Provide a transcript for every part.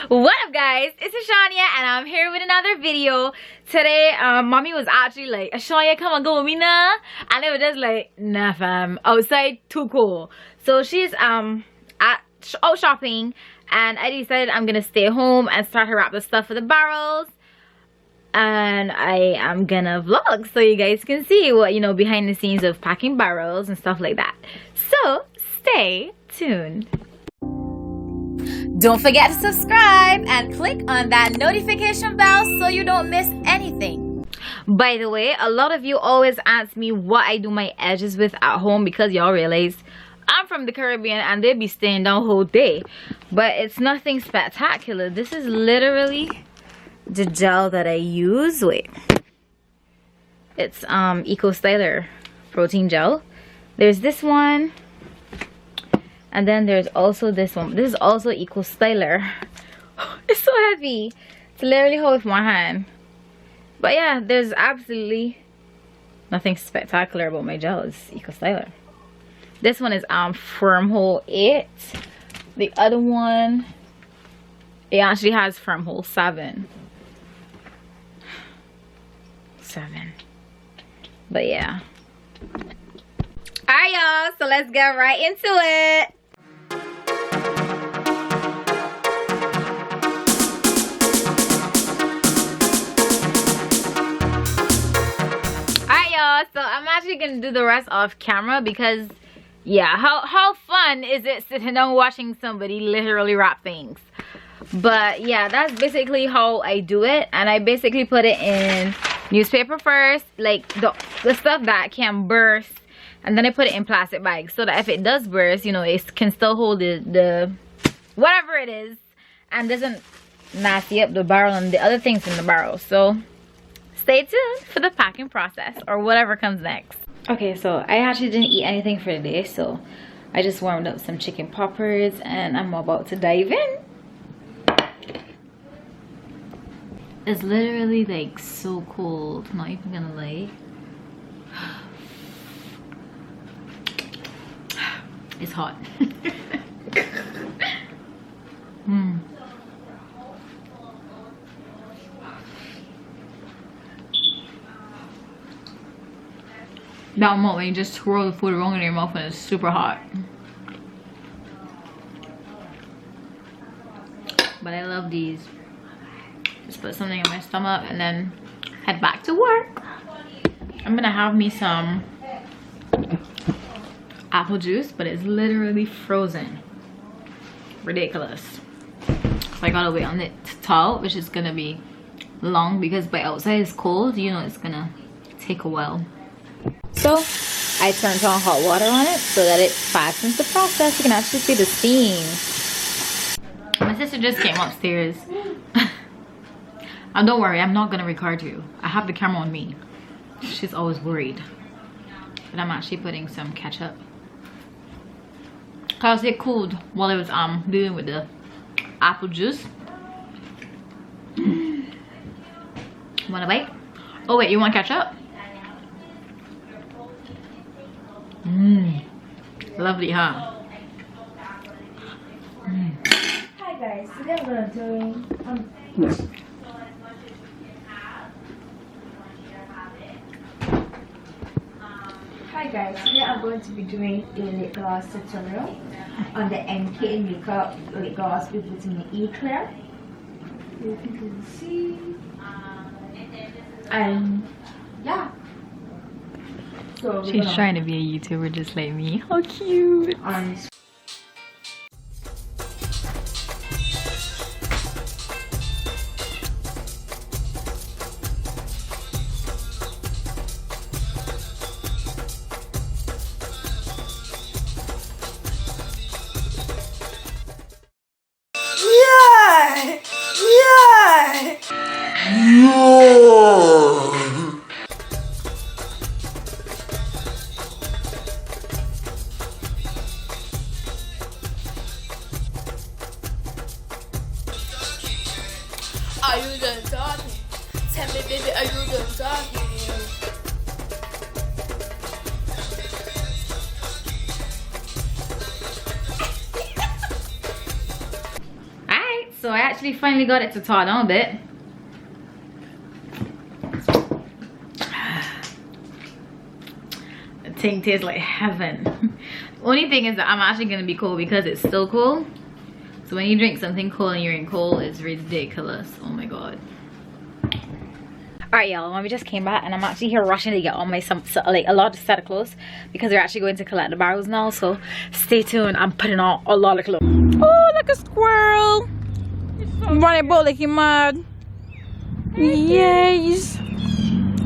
What up, guys? It's Ashawnya and I'm here with another video. Today mommy was actually like, Ashawnya, come on, go with me now. And they were just like, nah fam, outside too cool. So she's out shopping and I decided I'm gonna stay home and start to wrap the stuff for the barrels. And I am gonna vlog so you guys can see what, you know, behind the scenes of packing barrels and stuff like that. So stay tuned. Don't forget to subscribe and click on that notification bell so you don't miss anything. By the way, a lot of you always ask me what I do my edges with at home because y'all realize I'm from the Caribbean and they be staying down whole day. But it's nothing spectacular. This is literally the gel that I use. Wait. It's Eco Styler protein gel. There's this one. And then there's also this one. This is also Eco Styler. It's so heavy. It's literally hold with my hand. But yeah, there's absolutely nothing spectacular about my gel. It's Eco Styler. This one is Firm Hold 8. The other one, it actually has Firm Hold 7. But yeah. Alright y'all, so let's get right into it. Alright y'all, so I'm actually gonna do the rest off camera because yeah, how fun is it sitting down watching somebody literally wrap things? But yeah, that's basically how I do it. And I basically put it in newspaper first, like the stuff that can burst, and then I put it in plastic bags so that if it does burst, you know, it can still hold the whatever it is and doesn't nasty up the barrel and the other things in the barrel. So stay tuned for the packing process or whatever comes next. Okay, so I actually didn't eat anything for the day, so I just warmed up some chicken poppers and I'm about to dive in. It's literally like so cold, not even gonna lie. It's hot. That moment when you just twirl the food around in your mouth and it's super hot. But I love these. Just put something in my stomach and then head back to work. I'm gonna have me some apple juice, but it's literally frozen. Ridiculous. So I gotta wait on it to thaw, which is gonna be long because by outside it's cold, you know, it's gonna take a while. So I turned on hot water on it so that it fastens the process. You can actually see the steam. My sister just came upstairs. And don't worry, I'm not gonna record you. I have the camera on me. She's always worried. But I'm actually putting some ketchup. Cause it cooled while I was dealing with the apple juice. Want a bite? Oh wait, you want ketchup? Lovely, huh? Hi guys, today I'm gonna do Hi guys, today I'm going to be doing a lip gloss tutorial on the MK Makeup lip gloss with vitamin E Clear. You can see, and yeah. So she's trying to be a YouTuber just like me. How cute! Are you done talking? Tell me, baby, are you done talking? so I actually finally got it to thaw down a bit. The thing tastes like heaven. Only thing is that I'm actually gonna be cold because it's still cold. So when you drink something cold and you're in cold, it's ridiculous. Oh my god. Alright y'all, we just came back and I'm actually here rushing to get all my like a lot of set of clothes because we're actually going to collect the barrels now. So stay tuned. I'm putting on a lot of clothes. Oh, look, a squirrel! Running about like he mad. Yes.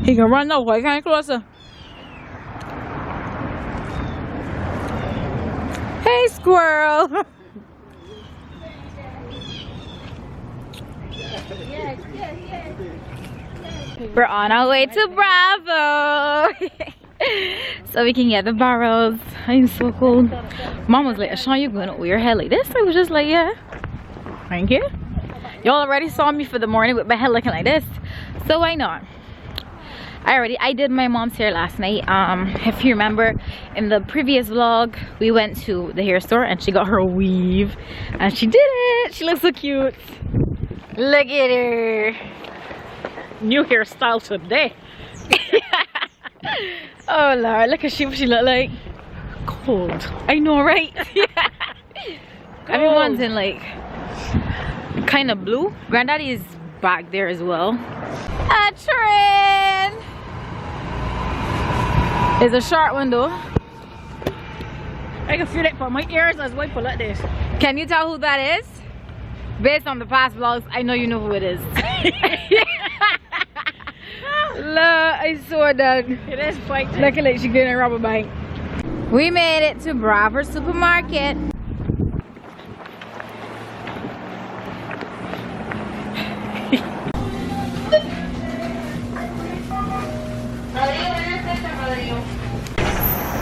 He can run now. Why can't he closer? Hey, squirrel. We're on our way to Bravo. So we can get the barrels. I'm so cold. Mom was like, Ashawnya, you going to wear your hair like this? I was just like, yeah. Thank you. Y'all already saw me for the morning with my hair looking like this. So why not? I did my mom's hair last night. If you remember in the previous vlog, we went to the hair store and she got her weave. And she did it. She looks so cute. Look at her. New hairstyle today. Oh Lord, look at what she look like. Cold. I know, right? Everyone's in like kind of blue. Granddaddy is back there as well. A train. It's a short one though. I can feel it for my ears as well. Like this. Can you tell who that is? Based on the past vlogs, I know you know who it is. Look, I saw that. It is quite looking like she's getting a rubber bike. We made it to Bravo supermarket.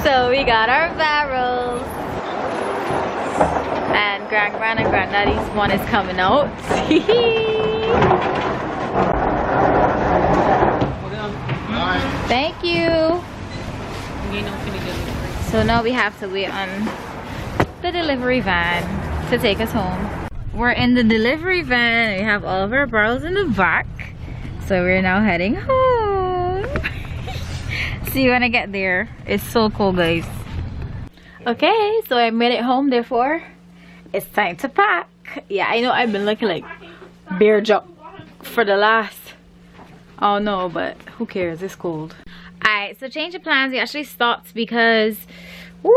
So we got our barrels. And Gran and Granddaddy's one is coming out. Thank you. So now we have to wait on the delivery van to take us home. We're in the delivery van. We have all of our barrels in the back. So we're now heading home. See you when I get there. It's so cold, guys. Okay, so I made it home, therefore it's time to pack. Yeah, I know I've been looking like bear jump for the last, oh no, but who cares, it's cold. Alright, so change of plans. We actually stopped because woo,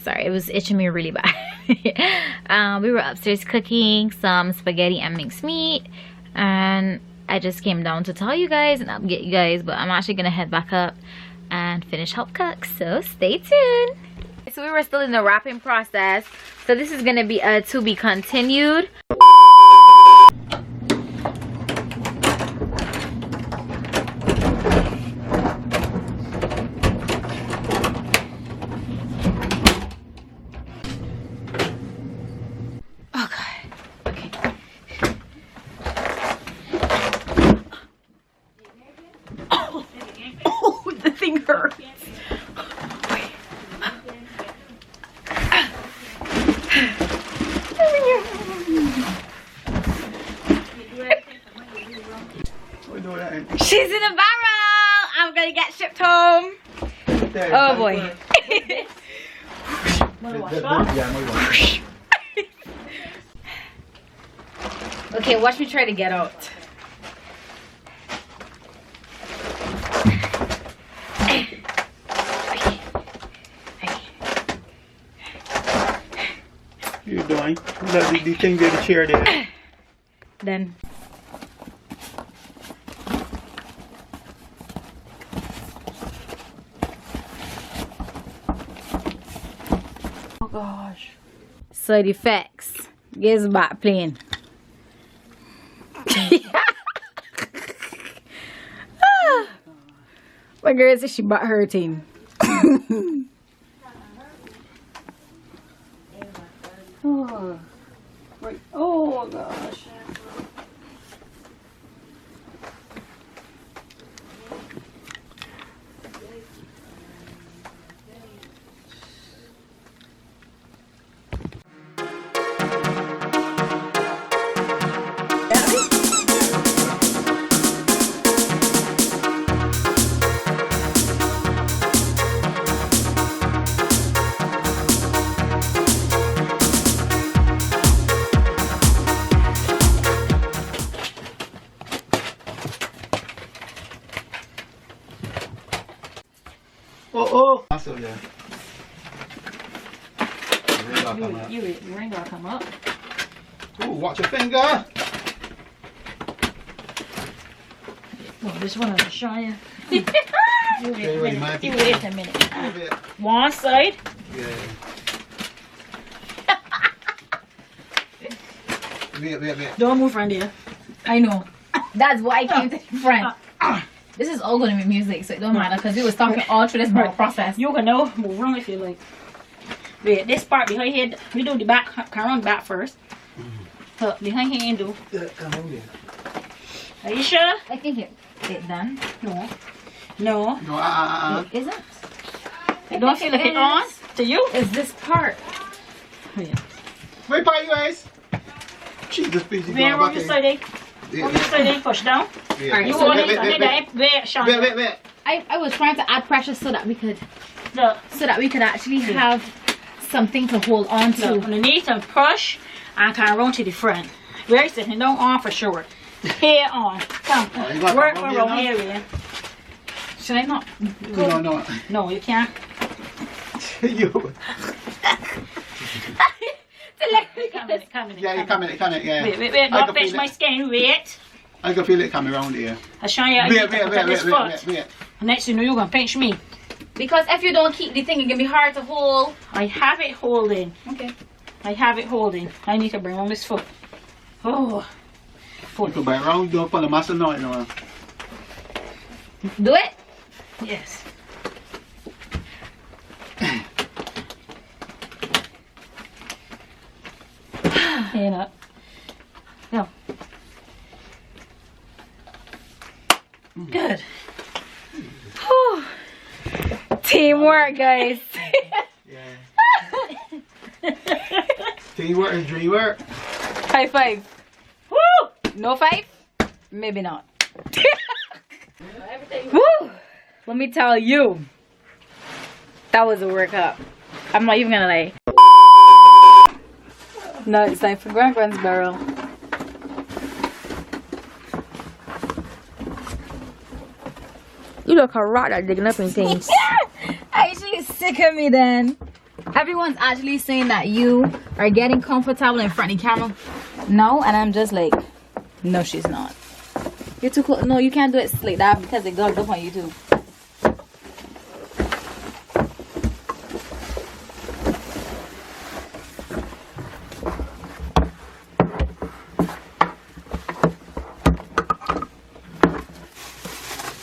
sorry, it was itching me really bad. We were upstairs cooking some spaghetti and mince meat, and I just came down to tell you guys and update you guys, but I'm actually gonna head back up and finish help cook, so stay tuned. So we were still in the wrapping process, so this is gonna be a to be continued. She's in a barrel! I'm gonna get shipped home. Oh boy. Okay, watch me try to get out. What are you doing? The thing get the chair there. Then. Oh gosh. Side effects. Guess back playing. My girl says she butt hurting. Oh, right. Oh gosh. so yeah. The ring gotta come out. You ring gotta come up. Ooh, watch your finger. Well, this one is Ashawnya. Okay, wait, man. You wait a minute. Wait. One side. Yeah. Wait. Don't move from there. I know. That's why I came to the front. This is all going to be music, so it don't matter because we was talking all through this whole process. You can know move around if you like. Wait, this part behind here, we do the back, come around back first. So behind here and do. Come on there. Are you sure? I think it done. No. No. No, It isn't. I don't feel like it on to you. Is this part? Oh, yeah. Wait, by you guys. Jesus, please. Wait, on your side, eh? On your side, eh? Push down. Alright, You so hold it. Wait, Sean. Wait. I was trying to add pressure so that we could Look. actually have something to hold on to. Look, underneath and push and kind of roll to the front. Very sitting down on for sure. Here on. Come. you got Work that one around here here, Should I not? No. No, you can't. You. Come in. Yeah, you come in, yeah. Wait. I Don't can pinch feel my it. skin. Wait. I can feel it coming around here. I'll show you. Wait. Next, you know you're gonna pinch me. Because if you don't keep the thing, it can be hard to hold. I have it holding. Okay. I have it holding. I need to bring on this foot. Oh. You can buy around, don't pull the muscle now, you know. Do it. Yes. Hand up. No. Good. Whew. Teamwork, guys. Yeah. Teamwork and dreamwork. High five. Woo! No five? Maybe not. Woo! Let me tell you, that was a workout. I'm not even gonna lie. No, it's time for Bajans barrel. You look a rat at digging up in things. Actually, sick of me then. Everyone's actually saying that you are getting comfortable in front of the camera. No, and I'm just like, no, she's not. You're too close. No, you can't do it like that because it goes up on YouTube.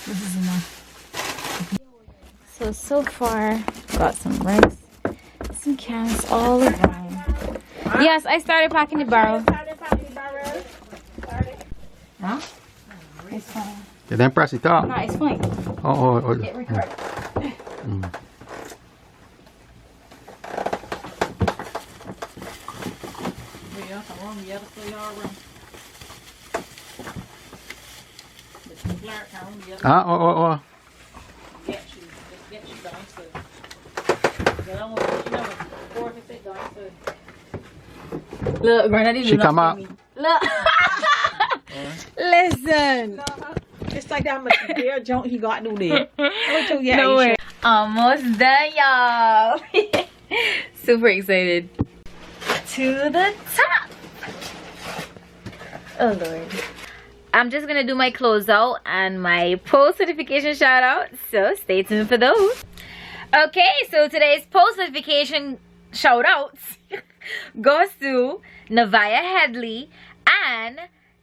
This is enough. So far, got some rice, some cans all around. Yes, I started packing the barrel. Huh? It's fine. You didn't press it up. No, it's fine. Oh. Get record. Oh. Look, Bernadette, She come out. Look. Listen. It's like that much beer junk he got to there. No way. Almost done, y'all. Super excited. To the top. Oh, Lord. I'm just going to do my closeout and my post notification shout out. So stay tuned for those. Okay, so today's post notification shout outs goes to Navaya Headley and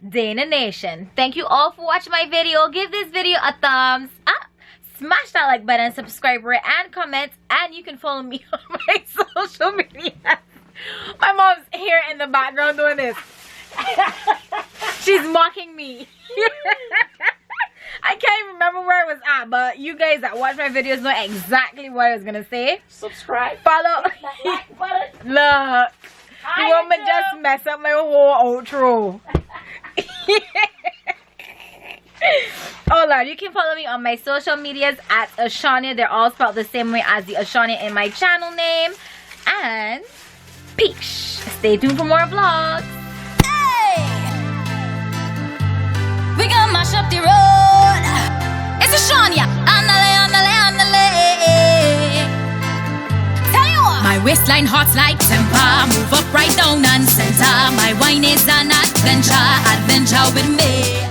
Dana Nation. Thank you all for watching my video. Give this video a thumbs up. Smash that like button, subscribe, rate, and comment. And you can follow me on my social media. My mom's here in the background doing this. She's mocking me. I can't even remember where it was at, but you guys that watch my videos know exactly what I was gonna say. Subscribe. Follow. Like button. Look. You want me to just mess up my whole outro. Oh Lord, you can follow me on my social medias at Ashawnya. They're all spelled the same way as the Ashawnya in my channel name. And peace. Stay tuned for more vlogs. Hey! We gonna mash up the road. It's Ashawnya. Andale. My waistline hot like temper. Move up right down and center. My wine is an adventure, adventure with me.